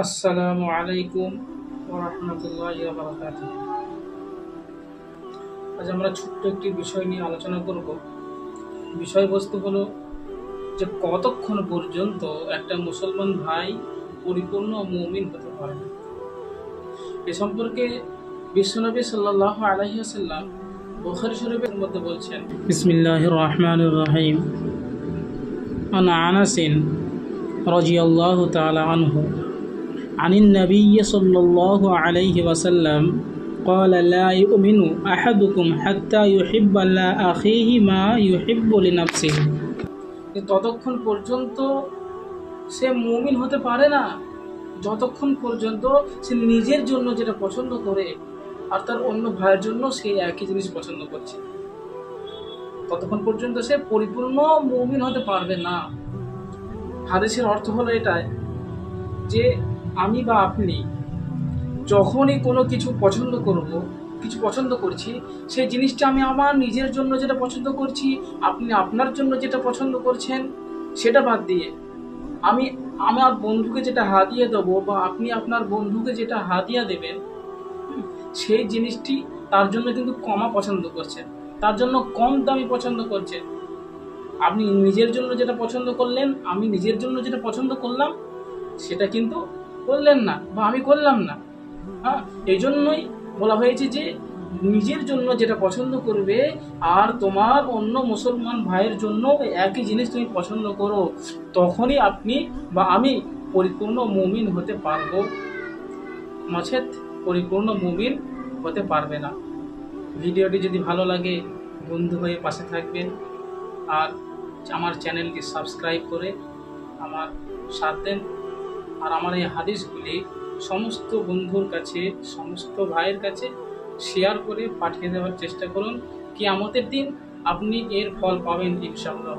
আসসালামু আলাইকুম ওয়া রাহমাতুল্লাহি ওয়া বারাকাতুহু। আজ আমরা ছোট্ট একটি বিষয় নিয়ে আলোচনা করব। বিষয়বস্তু হলো যে কতক্ষণ পর্যন্ত একটা মুসলমান ভাই পরিপূর্ণ মুমিন হতে পারে। এ সম্পর্কে বিশ্বনবী সাল্লাল্লাহু আলাইহি ওয়াসাল্লাম বুখারী শরীফের মধ্যে বলছেন, বিসমিল্লাহির রহমানির রহিম। আন আনাস রাদিয়াল্লাহু তাআলা আনহু عن النبي صلى الله عليه وسلم قال لا يؤمن أحدكم حتى يحب لأخيه ما يحب لنفسه। ততক্ষণ পর্যন্ত সে মুমিন হতে পারে না যতক্ষণ পর্যন্ত সে নিজের জন্য যেটা পছন্দ করে আর তার অন্য ভাইয়ের জন্য সে একই জিনিস পছন্দ করছে, ততক্ষণ পর্যন্ত সে পরিপূর্ণ মুমিন হতে পারবে না। হাদিসের অর্থ হলো এটাই যে আমি বা আপনি যখনই কোনো কিছু পছন্দ করছি, সেই জিনিসটা আমি আমার নিজের জন্য যেটা পছন্দ করছি, আপনি আপনার জন্য যেটা পছন্দ করছেন, সেটা বাদ দিয়ে আমি আমার বন্ধুকে যেটা হাদিয়া দেবো বা আপনি আপনার বন্ধুকে যেটা হাদিয়া দেবেন, সেই জিনিসটি তার জন্য কিন্তু কমা পছন্দ করছেন, তার জন্য কম দামি পছন্দ করছেন। আপনি নিজের জন্য যেটা পছন্দ করলেন, আমি নিজের জন্য যেটা পছন্দ করলাম, সেটা কিন্তু করলেন না বা আমি করলাম না। এই জন্যই বলা হয়েছে যে নিজের জন্য যেটা পছন্দ করবে আর তোমার অন্য মুসলমান ভাইয়ের জন্য একই জিনিস তুমি পছন্দ করো, তখনই আপনি বা আমি পরিপূর্ণ মুমিন হতে পারবো, নচেৎ পরিপূর্ণ মুমিন হতে পারবে না। ভিডিওটি যদি ভালো লাগে বন্ধু হয়ে পাশে থাকবেন আর আমার চ্যানেলটি সাবস্ক্রাইব করে আমার সাথ দেন। আর আমার এই হাদিসগুলি সমস্ত বন্ধুর কাছে, সমস্ত ভাইয়ের কাছে শেয়ার করে পাঠিয়ে দেওয়ার চেষ্টা করুন। কিয়ামতের দিন আপনি এর ফল পাবেন ইনশাআল্লাহ।